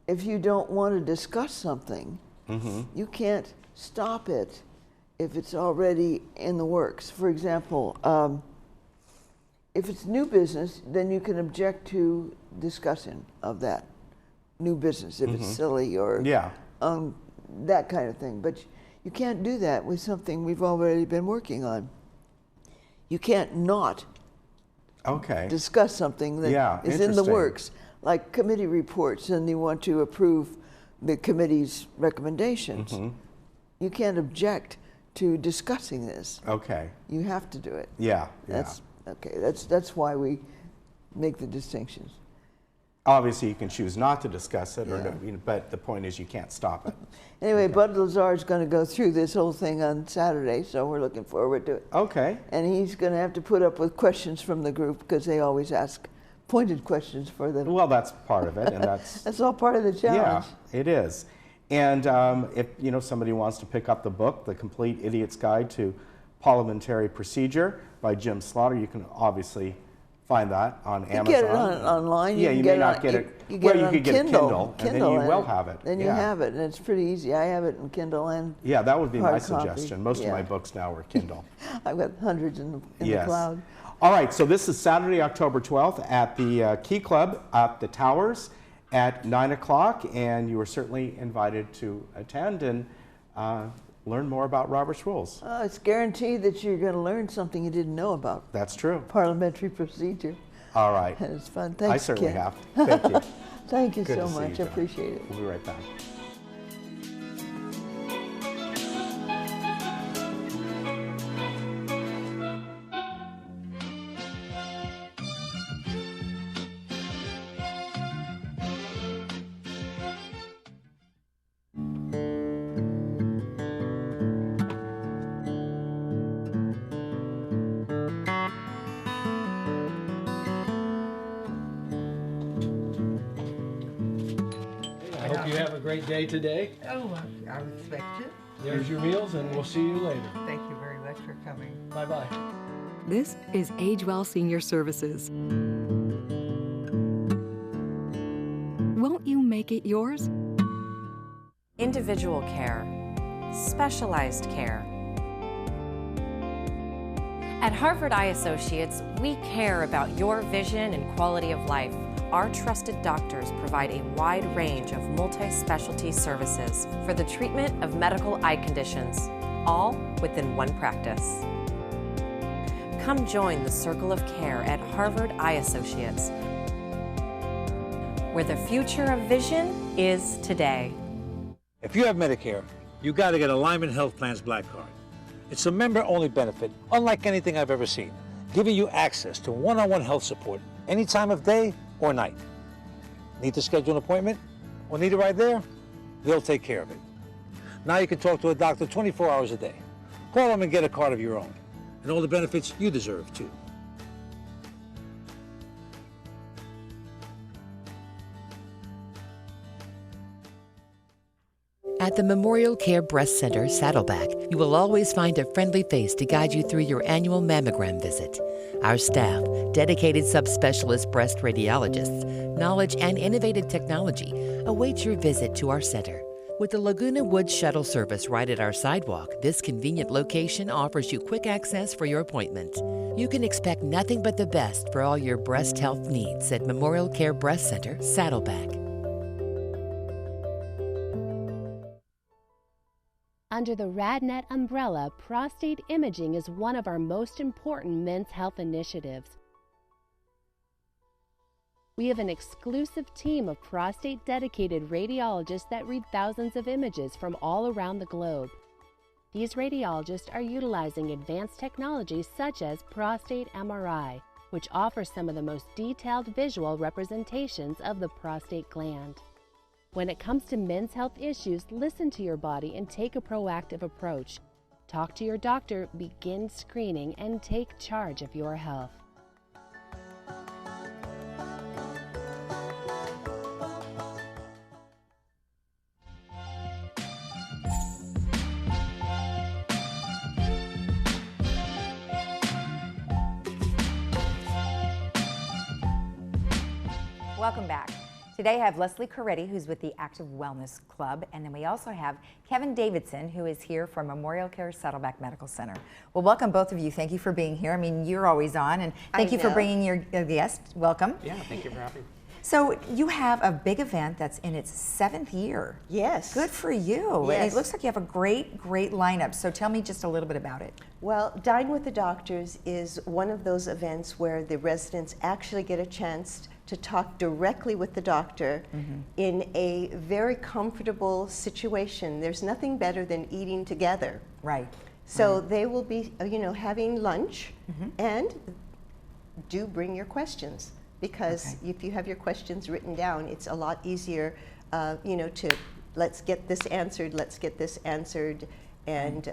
if you don't want to discuss something, you can't stop it if it's already in the works. For example, if it's new business, then you can object to discussion of that new business if it's silly or that kind of thing. But you can't do that with something we've already been working on. You can't not discuss something that is in the works, like committee reports, and you want to approve the committee's recommendations. You can't object to discussing this. Okay. You have to do it. Yeah. That's why we make the distinctions. Obviously, you can choose not to discuss it, but the point is you can't stop it. Anyway, Bud Lazar is going to go through this whole thing on Saturday, so we're looking forward to it. Okay. And he's going to have to put up with questions from the group because they always ask pointed questions for them. Well, that's part of it, and that's all part of the challenge. Yeah, it is. And if somebody wants to pick up the book, The Complete Idiot's Guide to Parliamentary Procedure by Jim Slaughter, you can obviously find that on Amazon. You get it online. You may not get it. You could get a Kindle, and then you will have it. Then you have it, and it's pretty easy. I have it in Kindle and that would be my hard suggestion. copy. Most of my books now are Kindle. I've got hundreds in the cloud. All right, so this is Saturday, October 12th at the Key Club at the Towers at 9 o'clock, and you are certainly invited to attend and learn more about Robert's Rules. It's guaranteed that you're going to learn something you didn't know about. That's true. Parliamentary procedure. All right. And it's fun. Thanks, I certainly Ken. have. Thank you. Thank you Good so to see much. you, I appreciate it. We'll be right back. Great day today. Oh, I respect it. There's your meals, and we'll see you later. Thank you very much for coming. Bye-bye. This is Age Well Senior Services. Won't you make it yours? Individual care, specialized care. At Harvard Eye Associates, we care about your vision and quality of life. Our trusted doctors provide a wide range of multi-specialty services for the treatment of medical eye conditions, all within one practice. Come join the circle of care at Harvard Eye Associates, where the future of vision is today. If you have Medicare, you got to get a Lyman Health Plan's Black Card. It's a member-only benefit, unlike anything I've ever seen, giving you access to one-on-one health support any time of day or night. Need to schedule an appointment or need it right there? They'll take care of it. Now you can talk to a doctor 24 hours a day. Call them and get a card of your own, and all the benefits you deserve too. At the Memorial Care Breast Center, Saddleback, you will always find a friendly face to guide you through your annual mammogram visit. Our staff, dedicated subspecialist breast radiologists, knowledge, and innovative technology await your visit to our center. With the Laguna Woods shuttle service right at our sidewalk, this convenient location offers you quick access for your appointment. You can expect nothing but the best for all your breast health needs at Memorial Care Breast Center, Saddleback. Under the RadNet umbrella, prostate imaging is one of our most important men's health initiatives. We have an exclusive team of prostate-dedicated radiologists that read thousands of images from all around the globe. These radiologists are utilizing advanced technologies such as prostate MRI, which offers some of the most detailed visual representations of the prostate gland. When it comes to men's health issues, listen to your body and take a proactive approach. Talk to your doctor, begin screening, and take charge of your health. Welcome back. Today I have Leslie Coretti, who's with the Active Wellness Club, and then we also have Kevin Davidson, who is here from Memorial Care Saddleback Medical Center. Well, welcome both of you. Thank you for being here. I mean, you're always on, and thank you for bringing your guest. Welcome. Yeah, thank you for having me. So you have a big event that's in its 7th year. Yes. Good for you. Yes. And it looks like you have a great lineup. So tell me just a little bit about it. Well, Dine with the Doctors is one of those events where the residents actually get a chance to talk directly with the doctor in a very comfortable situation. There's nothing better than eating together. Right. So they will be, having lunch, and do bring your questions, because if you have your questions written down, it's a lot easier, to let's get this answered, and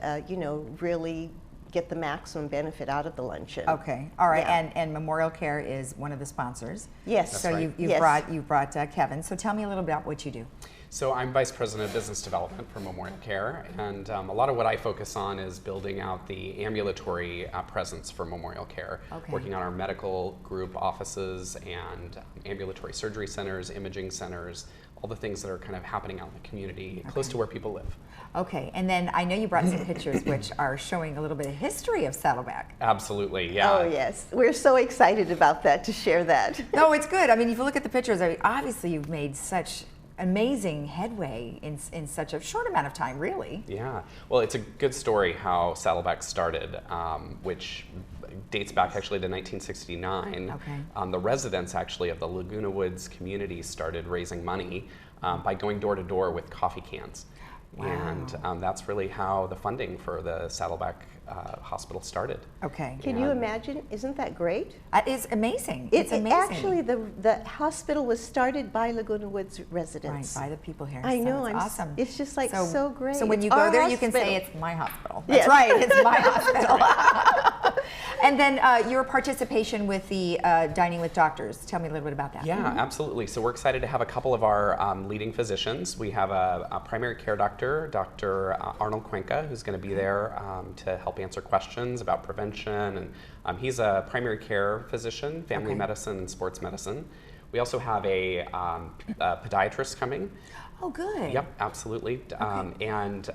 really get the maximum benefit out of the luncheon. Okay, all right, Yeah. and Memorial Care is one of the sponsors. Yes. So That's you've right. brought Kevin. So tell me a little bit about what you do. So I'm Vice President of Business Development for Memorial Care, and a lot of what I focus on is building out the ambulatory presence for Memorial Care, working on our medical group offices and ambulatory surgery centers, imaging centers, all the things that are kind of happening out in the community, close to where people live. Okay, and then I know you brought some pictures which are showing a little bit of history of Saddleback. Absolutely, yeah. Oh yes, we're so excited about that, to share that. No, it's good. I mean, if you look at the pictures, obviously you've made such amazing headway in such a short amount of time, really. Yeah, well, it's a good story how Saddleback started, which dates back actually to 1969. The residents actually of the Laguna Woods community started raising money by going door to door with coffee cans. Wow. And that's really how the funding for the Saddleback Hospital started. Okay. Can you imagine? Isn't that great? It's amazing. It's amazing. Actually, the hospital was started by Laguna Woods residents. Right, by the people here. I know. It's awesome. It's just like so great. So when you It's go our there, you can say hospital. it's my hospital. Yes. That's right. It's my hospital. And then your participation with the Dining with Doctors. Tell me a little bit about that. Yeah, absolutely. So we're excited to have a couple of our leading physicians. We have a primary care doctor, Dr. Arnold Cuenca, who's going to be there to help answer questions about prevention. And he's a primary care physician, family medicine and sports medicine. We also have a podiatrist coming. Oh, good. Yep, absolutely. And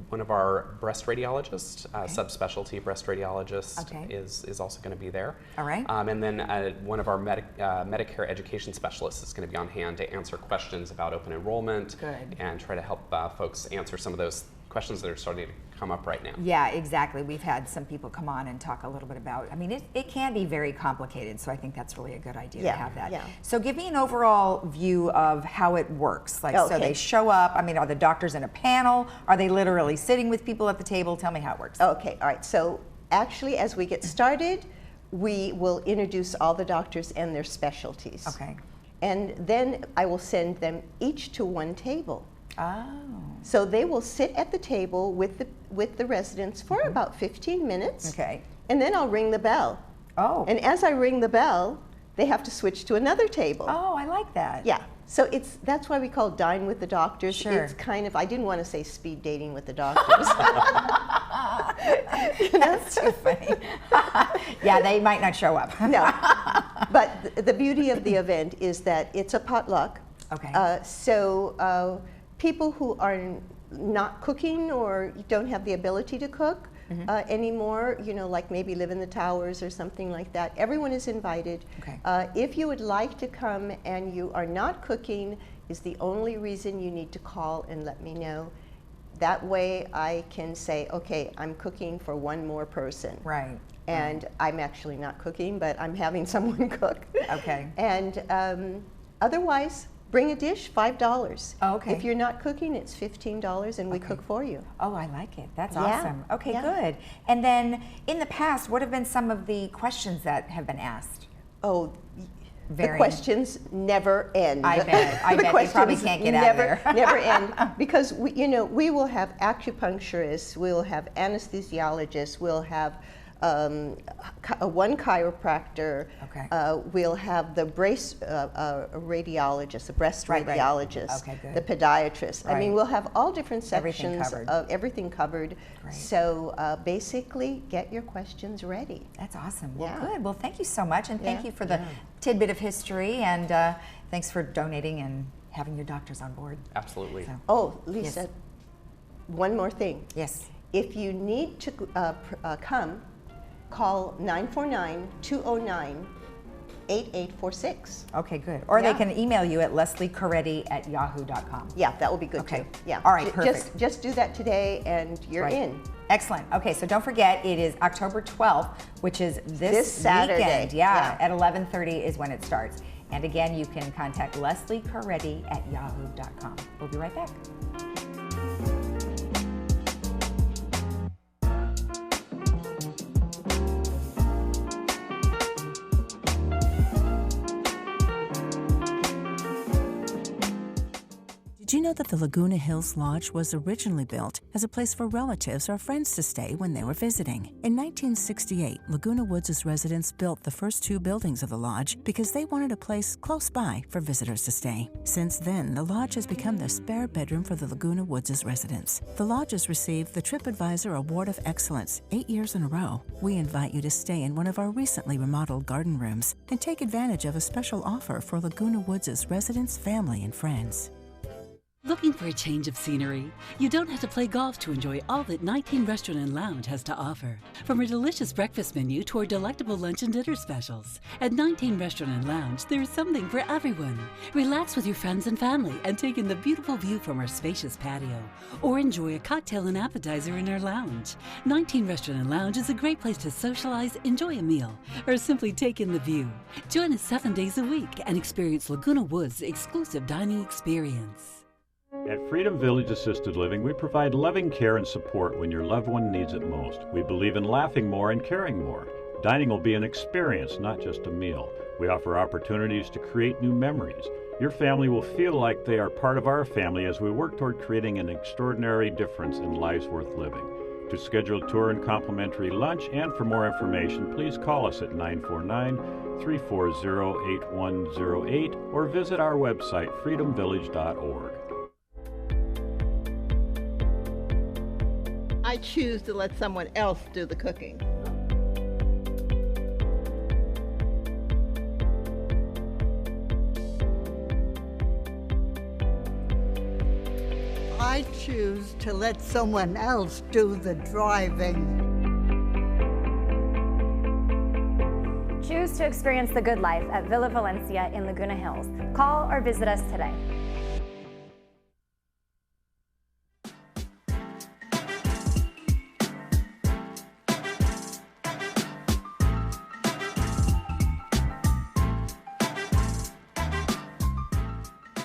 one of our breast radiologists, subspecialty breast radiologist, is also going to be there. All right. And then one of our Medicare education specialists is going to be on hand to answer questions about open enrollment and try to help folks answer some of those questions that are starting to come up right now. Yeah, exactly. We've had some people come on and talk a little bit about, I mean, it can be very complicated, so I think that's really a good idea to have that. Yeah. So give me an overall view of how it works. Like, so they show up, I mean, are the doctors in a panel? Are they literally sitting with people at the table? Tell me how it works. Okay, all right. So actually, as we get started, we will introduce all the doctors and their specialties. Okay. And then I will send them each to one table. Oh. So they will sit at the table with the residents for about 15 minutes. Okay. And then I'll ring the bell. Oh. And as I ring the bell, they have to switch to another table. Oh, I like that. Yeah. So that's why we call Dine with the Doctors. Sure. It's kind of, I didn't want to say speed dating with the doctors. That's too funny. Yeah, they might not show up. No. But the beauty of the event is that it's a potluck. Okay. So people who are not cooking or don't have the ability to cook anymore, like maybe live in the towers or something like that, everyone is invited. Okay. If you would like to come and you are not cooking, is the only reason you need to call and let me know. That way I can say, okay, I'm cooking for one more person. Right. And I'm actually not cooking, but I'm having someone cook. Okay. And otherwise, bring a dish, $5. Oh, okay. If you're not cooking, it's $15, and we cook for you. Oh, I like it. That's Yeah. awesome. Okay, good. And then in the past, what have been some of the questions that have been asked? Oh, Varying. the questions never end. I bet. I bet you probably can't get out of there. Never end, because we will have acupuncturists, we'll have anesthesiologists, we'll have one chiropractor. Okay. We'll have the brace radiologist, the breast radiologist, Okay, good. the podiatrist. I mean, Right. we'll have all different Everything sections covered. of everything covered. Great. So basically, get your questions ready. That's awesome. Well, Yeah. good. Well, thank you so much, and thank Yeah. you for the tidbit of history, and thanks for donating and having your doctors on board. Absolutely. So, Oh, Lisa, yes. one more thing. Yes. If you need to come, call 949-209-8846. Okay, good. Or Yeah. they can email you at lesliecaretti@yahoo.com. Yeah, that will be good Okay. too. Yeah. All right, perfect. Just do that today and you're Right. in. Excellent. Okay, so don't forget, it is October 12th, which is this Saturday. weekend. Yeah, Yeah. at 11:30 is when it starts. And again, you can contact lesliecaretti@yahoo.com. We'll be right back. Did you know that the Laguna Hills Lodge was originally built as a place for relatives or friends to stay when they were visiting? In 1968, Laguna Woods' residents built the first two buildings of the lodge because they wanted a place close by for visitors to stay. Since then, the lodge has become the spare bedroom for the Laguna Woods' residents. The lodge has received the TripAdvisor Award of Excellence 8 years in a row. We invite you to stay in one of our recently remodeled garden rooms and take advantage of a special offer for Laguna Woods' residents, family, and friends. Looking for a change of scenery? You don't have to play golf to enjoy all that 19 Restaurant and Lounge has to offer. From our delicious breakfast menu to our delectable lunch and dinner specials. At 19 Restaurant and Lounge, there is something for everyone. Relax with your friends and family and take in the beautiful view from our spacious patio. Or enjoy a cocktail and appetizer in our lounge. 19 Restaurant and Lounge is a great place to socialize, enjoy a meal, or simply take in the view. Join us 7 days a week and experience Laguna Woods' exclusive dining experience. At Freedom Village Assisted Living, we provide loving care and support when your loved one needs it most. We believe in laughing more and caring more. Dining will be an experience, not just a meal. We offer opportunities to create new memories. Your family will feel like they are part of our family as we work toward creating an extraordinary difference in lives worth living. To schedule a tour and complimentary lunch and for more information, please call us at 949-340-8108 or visit our website, freedomvillage.org. I choose to let someone else do the cooking. I choose to let someone else do the driving. Choose to experience the good life at Villa Valencia in Laguna Hills. Call or visit us today.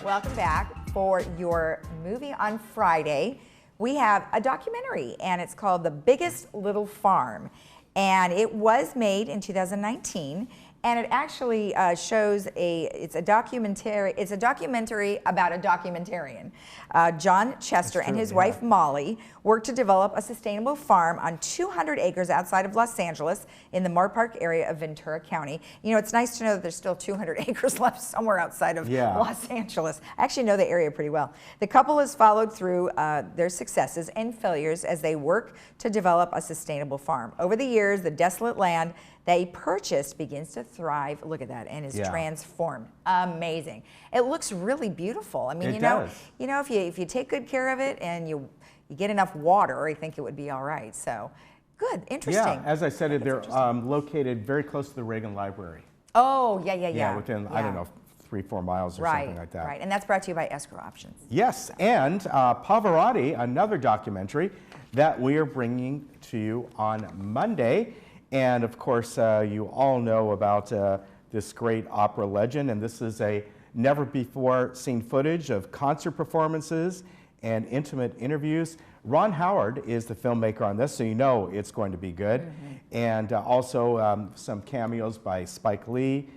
Welcome back. For your movie on Friday, we have a documentary, and it's called The Biggest Little Farm. And it was made in 2019, and it actually shows it's a documentary about a documentarian. John Chester and his wife Molly worked to develop a sustainable farm on 200 acres outside of Los Angeles in the Moore Park area of Ventura County. You know, it's nice to know that there's still 200 acres left somewhere outside of Los Angeles. I actually know the area pretty well. The couple has followed through their successes and failures as they work to develop a sustainable farm. Over the years, the desolate land they purchased begins to thrive. Look at that, and is transformed. Amazing. It looks really beautiful. I mean, It you know, does. if you take good care of it and you get enough water, I think it would be all right. So, good, interesting. Yeah, as I said, they're located very close to the Reagan Library. Oh, yeah. Yeah, within, I don't know, 3-4 miles or something like that. Right, and that's brought to you by Escrow Options. Yes, and Pavarotti, another documentary that we are bringing to you on Monday. And of course, you all know about this great opera legend, and this is a never-before-seen footage of concert performances and intimate interviews. Ron Howard is the filmmaker on this, so you know it's going to be good. And also some cameos by Spike Lee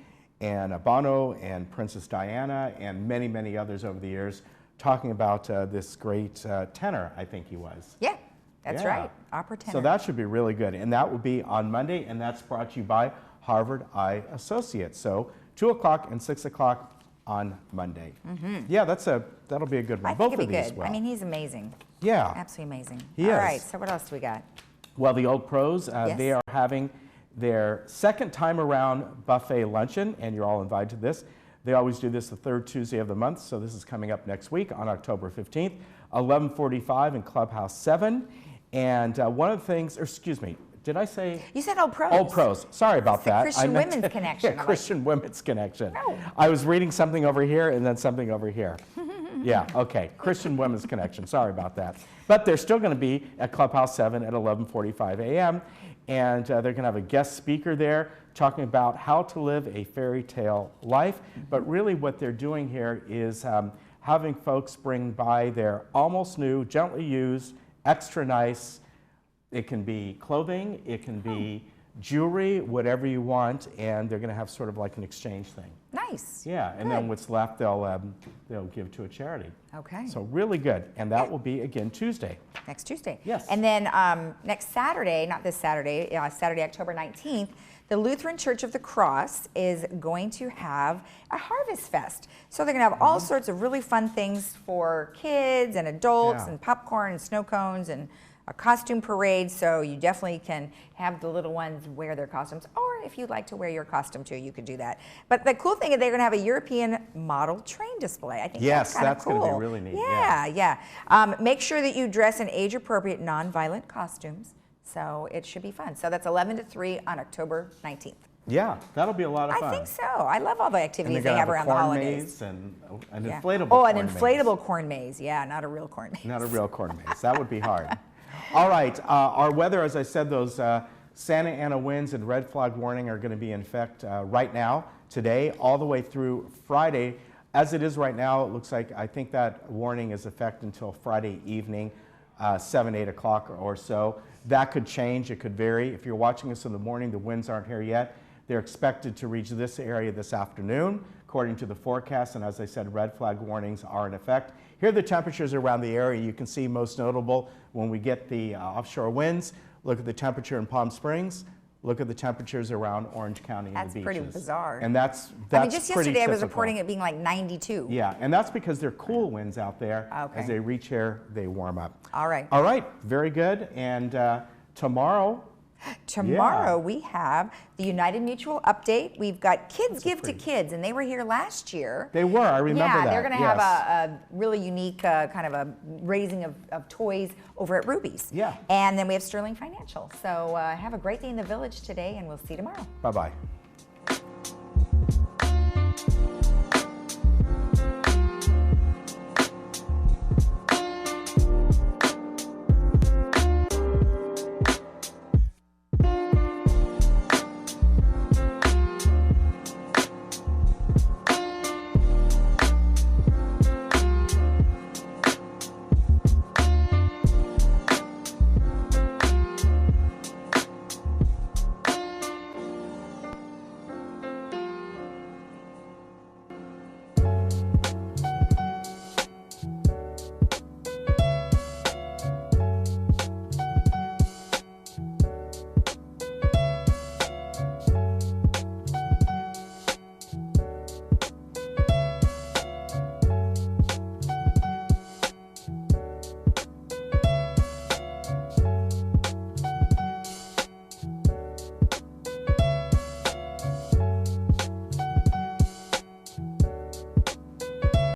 and Bono and Princess Diana and many, many others over the years, talking about this great tenor, I think he was. Yeah. That's Yeah. right, opera tenor. So that should be really good. And that will be on Monday, and that's brought to you by Harvard Eye Associates. So 2 o'clock and 6 o'clock on Monday. Yeah, that'll be a good one. I Both think it'd of be these good. will. I mean, he's amazing. Yeah. Absolutely amazing. He All is. right, so what else do we got? Well, the Old Pros, Yes. they are having their second time around buffet luncheon, and you're all invited to this. They always do this the third Tuesday of the month, so this is coming up next week on October 15th, 11:45 in Clubhouse 7. And one of the things, or excuse me, did I say? You said Old Pros. Old Pros. Sorry about that. Christian I meant Women's Connection. Yeah, Christian Women's Connection. No. I was reading something over here and then something over here. Yeah, okay. Christian Women's Connection. Sorry about that. But they're still going to be at Clubhouse 7 at 11:45 a.m. And they're going to have a guest speaker there talking about how to live a fairy tale life. But really what they're doing here is having folks bring by their almost new, gently used, extra nice. It can be clothing, it can be jewelry, whatever you want, and they're going to have sort of like an exchange thing. Nice. Yeah, and then what's left they'll give to a charity. Okay. So really good, and that will be again Tuesday. Next Tuesday. Yes. And then next Saturday, not this Saturday, Saturday, October 19th, the Lutheran Church of the Cross is going to have a Harvest Fest. So they're going to have all sorts of really fun things for kids and adults and popcorn and snow cones and a costume parade, so you definitely can have the little ones wear their costumes, or if you'd like to wear your costume too, you could do that. But the cool thing is they're going to have a European model train display. I think Yes, that's going cool. to be really neat. Yeah. Make sure that you dress in age-appropriate, non-violent costumes, so it should be fun. So that's 11 to 3 on October 19th. Yeah, that'll be a lot of fun. I think so. I love all the activities and they have around the corn holidays. Maze and an Yeah. inflatable Oh, an corn inflatable corn maze. Yeah, not a real corn maze. Not a real corn maze. That would be hard. All right, our weather, as I said, those Santa Ana winds and red flag warning are going to be in effect right now, today, all the way through Friday. As it is right now, it looks like I think that warning is in effect until Friday evening, 7, 8 o'clock or so. That could change. It could vary. If you're watching us in the morning, the winds aren't here yet. They're expected to reach this area this afternoon, according to the forecast. And as I said, red flag warnings are in effect. Here are the temperatures around the area. You can see most notable when we get the offshore winds. Look at the temperature in Palm Springs. Look at the temperatures around Orange County and the beaches. That's pretty bizarre. And that's I mean, just pretty yesterday I was typical. reporting it being like 92. Yeah, and that's because they're cool winds out there. Okay. As they reach here, they warm up. All right. All right, very good. And tomorrow, Tomorrow we have the United Mutual update. We've got Kids Give to Kids, and they were here last year. They were, I remember that. Yeah, they're going to have a really unique kind of a raising of toys over at Ruby's. Yeah. And then we have Sterling Financial. So have a great day in the village today, and we'll see you tomorrow. Bye-bye.